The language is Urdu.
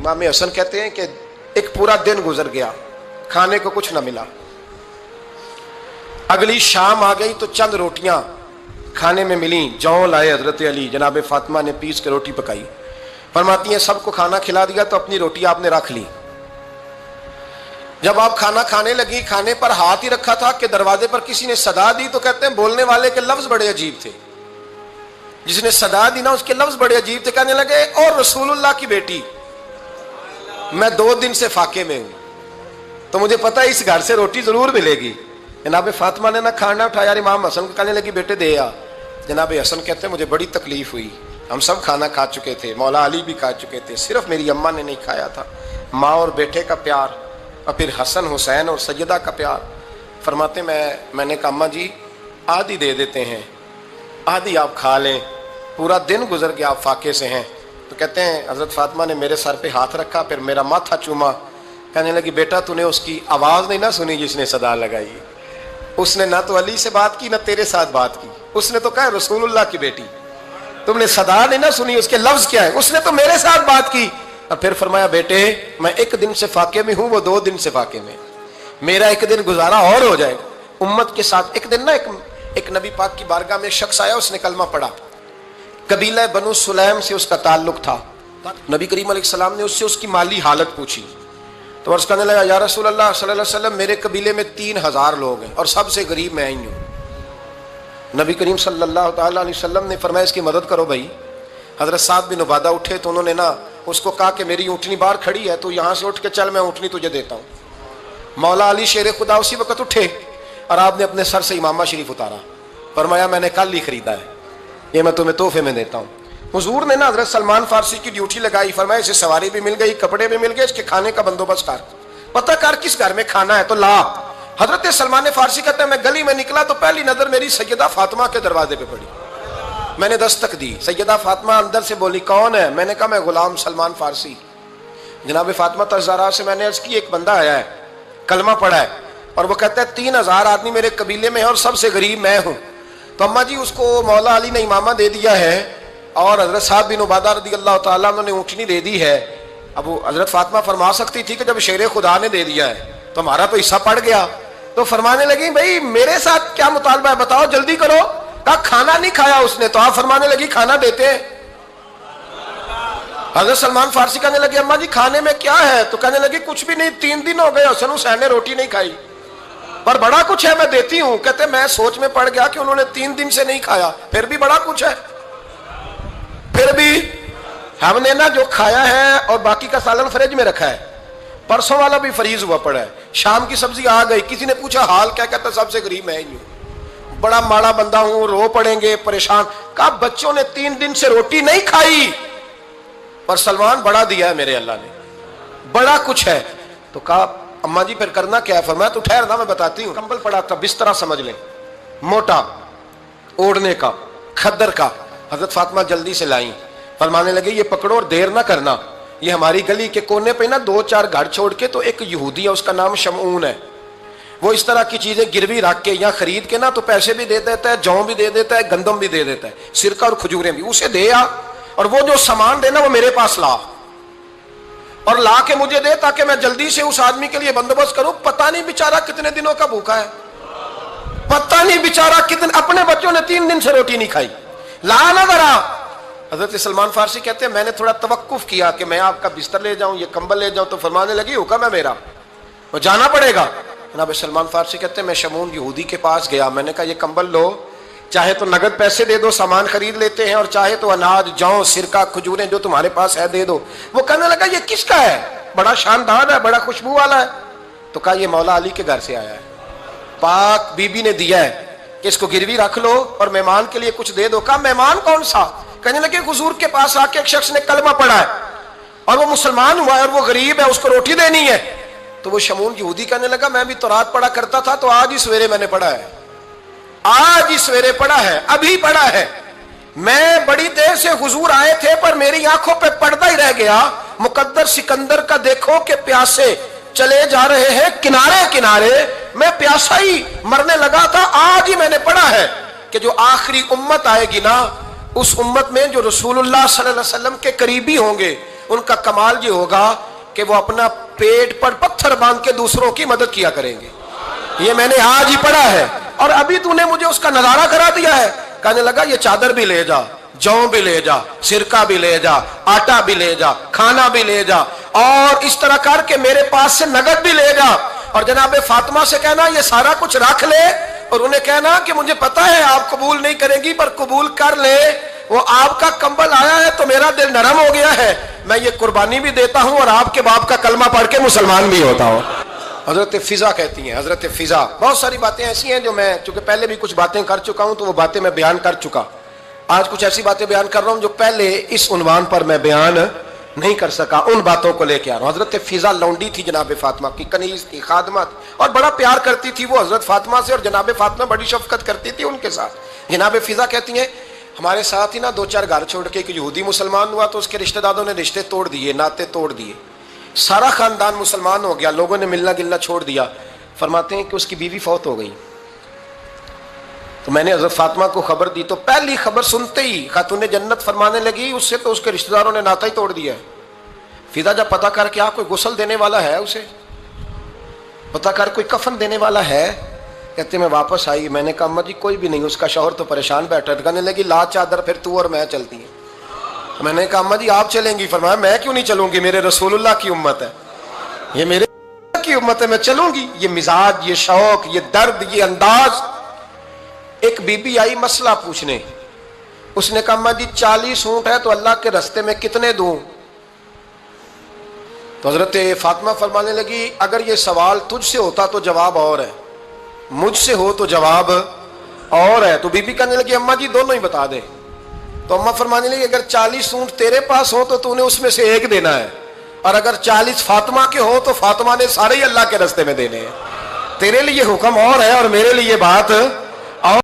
امام حسن کہتے ہیں کہ ایک پورا دن گزر گیا، کھانے کو کچھ نہ ملا۔ اگلی شام آ گئی تو چند روٹیاں کھانے میں ملیں، جوں لائے حضرت علی، جناب فاطمہ نے پیس کے روٹی پکائی۔ فرماتی ہیں سب کو کھانا کھلا دیا تو اپنی روٹی آپ نے رکھ لی۔ جب آپ کھانا کھانے لگی، کھانے پر ہاتھ ہی رکھا تھا کہ دروازے پر کسی نے صدا دی، تو کہتے ہیں بولنے والے کے لفظ بڑے عجیب تھے، جس نے صدا دی نا اس کے لفظ بڑے عجیب تھے، کہنے لگے اور رسول اللہ کی بیٹی، میں 2 دن سے فاقے میں ہوں، تو مجھے پتا ہے اس گھر سے روٹی ضرور ملے گی۔ جناب فاطمہ نے نہ کھانا اٹھایا، امام حسن کو کہنے لگی بیٹے دے آ۔ جناب حسن کہتے ہیں مجھے بڑی تکلیف ہوئی، ہم سب کھانا کھا چکے تھے، مولا علی بھی کھا چکے تھے، صرف میری اماں نے نہیں کھایا تھا۔ ماں اور بیٹے کا پیار، اور پھر حسن حسین اور سیدہ کا پیار۔ فرماتے میں نے کہا اماں جی آدھی دے دیتے ہیں، آدھی آپ کھا لیں، پورا دن گزر گیا آپ فاقے سے ہیں۔ تو کہتے ہیں حضرت فاطمہ نے میرے سر پہ ہاتھ رکھا، پھر میرا ماتھا چوما، کہنے لگی بیٹا تو نے اس کی آواز نہیں نہ سنی جس نے صدا لگائی، اس نے نہ تو علی سے بات کی نہ تیرے ساتھ بات کی، اس نے تو کہا رسول اللہ کی بیٹی، تم نے صدا نہیں نہ سنی، اس کے لفظ کیا ہے، اس نے تو میرے ساتھ بات کی۔ اور پھر فرمایا بیٹے میں 1 دن سے فاقے میں ہوں، وہ 2 دن سے فاقے میں، میرا 1 دن گزارا اور ہو جائے گا امت کے ساتھ۔ ایک دن نا ایک نبی پاک کی بارگاہ میں ایک شخص آیا، اس نے کلمہ پڑھا، قبیلہ بنو سلیم سے اس کا تعلق تھا۔ نبی کریم علیہ السلام نے اس سے اس کی مالی حالت پوچھی، تو عرض کرنے لگا یا رسول اللہ صلی اللہ علیہ وسلم میرے قبیلے میں 3000 لوگ ہیں اور سب سے غریب میں ہی ہوں۔ نبی کریم صلی اللہ تعالیٰ علیہ وسلم نے فرمایا اس کی مدد کرو بھائی۔ حضرت سعد بن عبادہ اٹھے تو انہوں نے نا اس کو کہا کہ میری اونٹنی باہر کھڑی ہے، تو یہاں سے اٹھ کے چل، میں اونٹنی تجھے دیتا ہوں۔ مولا علی شیر خدا اسی وقت اٹھے اور آپ نے اپنے سر سے امامہ شریف اتارا، فرمایا میں نے کل ہی خریدا ہے، یہ میں تمہیں تحفے میں دیتا ہوں۔ حضور نے نا حضرت سلمان فارسی کی ڈیوٹی لگائی، فرمایا اسے سواری بھی مل گئی، کپڑے بھی مل گئے، اس کے کھانے کا بندوبست کر، پتہ کر کس گھر میں کھانا ہے تو لا۔ حضرت سلمان فارسی کہتے ہیں میں گلی میں نکلا تو پہلی نظر میری سیدہ فاطمہ کے دروازے پہ پڑی، میں نے دستک دی، سیدہ فاطمہ اندر سے بولی کون ہے؟ میں نے کہا میں غلام سلمان فارسی۔ جناب فاطمہ تزہرا سے میں نے عرض کی ایک بندہ آیا ہے، کلمہ پڑھا ہے، اور وہ کہتا ہے 3000 آدمی میرے قبیلے میں ہیں اور سب سے غریب میں ہوں۔ تو اماں جی اس کو مولا علی نے امامہ دے دیا ہے اور حضرت سعد بن عبادہ رضی اللہ تعالیٰ عنہ نے اونٹنی دے دی ہے۔ اب وہ حضرت فاطمہ فرما سکتی تھی کہ جب شیر خدا نے دے دیا ہے تو ہمارا تو حصہ پڑ گیا، تو فرمانے لگی بھائی میرے ساتھ کیا مطالبہ ہے بتاؤ جلدی کرو۔ کہا کھانا نہیں کھایا اس نے، تو آپ فرمانے لگی کھانا دیتے ہیں۔ حضرت سلمان فارسی کہنے لگے اماں جی کھانے میں کیا ہے؟ تو کہنے لگی کچھ بھی نہیں، 3 دن ہو گئے حسن حسین نے روٹی نہیں کھائی، پر بڑا کچھ ہے میں دیتی ہوں۔ کہتے میں سوچ میں پڑ گیا کہ انہوں نے 3 دن سے نہیں کھایا، پھر بھی بڑا کچھ ہے، پھر بھی ہم نے نا جو کھایا ہے اور باقی کا سالن فریج میں رکھا ہے، پرسوں والا بھی فریز ہوا پڑا ہے، شام کی سبزی آ گئی۔ کسی نے پوچھا حال کیا؟ کہتا سب سے غریب میں ہی ہوں، بڑا ماڑا بندہ ہوں، رو پڑیں گے، پریشان۔ کہا بچوں نے 3 دن سے روٹی نہیں کھائی، پر سلمان بڑا دیا ہے میرے اللہ نے، بڑا کچھ ہے۔ تو کہا اماں جی پھر کرنا کیا ہے؟ فرمایا تو ٹھہر نا میں بتاتی ہوں۔ کمبل پڑا تھا، بسترا سمجھ لیں، موٹا اوڑھنے کا، کھدر کا۔ حضرت فاطمہ جلدی سے لائیں، فرمانے لگے یہ پکڑو اور دیر نہ کرنا، یہ ہماری گلی کے کونے پہ نا 2-4 گھر چھوڑ کے تو ایک یہودی ہے، اس کا نام شمعون ہے، وہ اس طرح کی چیزیں گروی رکھ کے یا خرید کے نا تو پیسے بھی دے دیتا ہے، جوں بھی دے دیتا ہے، گندم بھی دے دیتا ہے، سرکہ اور کھجوریں بھی، اسے دے آ، اور وہ جو سامان دینا وہ میرے پاس لا، اور لا کے مجھے دے تاکہ میں جلدی سے اس آدمی کے لیے بندوبست کروں۔ پتہ نہیں بیچارہ کتنے دنوں کا بھوکا ہے، پتہ نہیں بیچارہ کتنے، اپنے بچوں نے 3 دن سے روٹی نہیں کھائی، لا نہ ذرا۔ حضرت سلمان فارسی کہتے ہیں میں نے تھوڑا توقف کیا کہ میں آپ کا بستر لے جاؤں، یہ کمبل لے جاؤں، تو فرمانے لگی حکم ہے میرا، وہ جانا پڑے گا۔ جناب سلمان فارسی کہتے ہیں میں شمعون یہودی کے پاس گیا، میں نے کہا یہ کمبل لو، چاہے تو نگد پیسے دے دو، سامان خرید لیتے ہیں، اور چاہے تو اناج، جوں، سرکہ، کھجوریں جو تمہارے پاس ہے دے دو۔ وہ کہنے لگا یہ کس کا ہے؟ بڑا شاندار ہے، بڑا خوشبو والا ہے۔ تو کہا یہ مولا علی کے گھر سے آیا ہے، پاک بی بی نے دیا ہے کہ اس کو گروی رکھ لو اور مہمان کے لیے کچھ دے دو۔ کہا مہمان کون سا؟ کہنے لگے حضور کے پاس آ کے ایک شخص نے کلمہ پڑھا ہے اور وہ مسلمان ہوا ہے اور وہ غریب ہے، اس کو روٹی دینی ہے۔ تو وہ شمعون یہودی کہنے لگا میں بھی تورات پڑھا کرتا تھا، تو آج ہی سویرے میں نے پڑھا ہے، آج ہی سویرے پڑھا ہے، ابھی پڑھا ہے، میں بڑی دیر سے حضور آئے تھے پر میری آنکھوں پہ پردہ ہی رہ گیا، مقدر سکندر کا دیکھو کہ پیاسے چلے جا رہے ہیں کنارے کنارے، میں پیاسا ہی مرنے لگا تھا، آج ہی میں نے پڑھا ہے کہ جو آخری امت آئے گی نا، اس امت میں جو رسول اللہ صلی اللہ علیہ وسلم کے قریبی ہوں گے ان کا کمال یہ ہوگا کہ وہ اپنا پیٹ پر پتھر باندھ کے دوسروں کی مدد کیا کریں گے. یہ میں نے آج ہی پڑھا ہے اور ابھی تو نے مجھے اس کا نظارہ کرا دیا ہے. کہنے لگا یہ چادر بھی لے جا, جو بھی لے جا, سرکہ بھی لے جا, آٹا بھی لے جا, کھانا بھی لے جا, اور اس طرح کر کے میرے پاس سے نقد بھی لے جا, اور جناب فاطمہ سے کہنا یہ سارا کچھ رکھ لے, اور انہیں کہنا کہ مجھے پتا ہے آپ قبول نہیں کریں گی پر قبول کر لے, وہ آپ کا کمبل آیا ہے تو میرا دل نرم ہو گیا ہے, میں یہ قربانی بھی دیتا ہوں اور آپ کے باپ کا کلمہ پڑھ کے مسلمان بھی ہوتا ہوں. حضرت فضا کہتی ہیں, حضرت فضا. بہت ساری باتیں ایسی ہیں جو میں چونکہ پہلے بھی کچھ باتیں کر چکا ہوں تو وہ باتیں میں بیان کر چکا. آج کچھ ایسی باتیں بیان کر رہا ہوں جو پہلے اس عنوان پر میں بیان نہیں کر سکا, ان باتوں کو لے کے آ رہا ہوں. حضرت فضا لونڈی تھی جناب فاطمہ کی, کنیز تھی, خادمہ تھی, اور بڑا پیار کرتی تھی وہ حضرت فاطمہ سے, اور جناب فاطمہ بڑی شفقت کرتی تھی ان کے ساتھ. جناب فضا کہتی ہیں ہمارے ساتھ ہی نا 2-4 گھر چھوڑ کے ایک یہودی مسلمان ہوا تو اس کے رشتہ داروں نے رشتے توڑ دیے, ناطے توڑ دیے, سارا خاندان مسلمان ہو گیا, لوگوں نے ملنا گلنا چھوڑ دیا. فرماتے ہیں کہ اس کی بیوی فوت ہو گئی. تو میں نے حضرت فاطمہ کو خبر دی تو پہلی خبر سنتے ہی خاتون جنت فرمانے لگی اس سے تو اس کے رشتہ داروں نے ناتا ہی توڑ دیا ہے. فضا جب پتہ کر کے کوئی غسل دینے والا ہے, اسے پتہ کر کوئی کفن دینے والا ہے, کہتے میں واپس آئی. میں نے کہا اماں جی کوئی بھی نہیں, اس کا شوہر تو پریشان بیٹھا ہے. کہنے لگی لا چادر پھر تو اور میں چلتی ہیں. میں نے کہا اماں جی آپ چلیں گی؟ فرمایا میں کیوں نہیں چلوں گی, میرے رسول اللہ کی امت ہے, یہ میرے کی امت ہے, میں چلوں گی. یہ مزاج, یہ شوق, یہ درد, یہ انداز. ایک بی بی آئی مسئلہ پوچھنے, اس نے کہا اماں جی 40 اونٹ ہے تو اللہ کے رستے میں کتنے دوں؟ تو حضرت فاطمہ فرمانے لگی اگر یہ سوال تجھ سے ہوتا تو جواب اور ہے, مجھ سے ہو تو جواب اور ہے. تو بی بی کہنے لگی اماں جی دونوں ہی بتا دے. تو اماں فرمانے لگی اگر 40 اونٹ تیرے پاس ہو تو نے اس میں سے ایک دینا ہے, اور اگر 40 فاطمہ کے ہو تو فاطمہ نے سارے ہی اللہ کے رستے میں دینے ہیں. تیرے لیے حکم اور ہے اور میرے لیے بات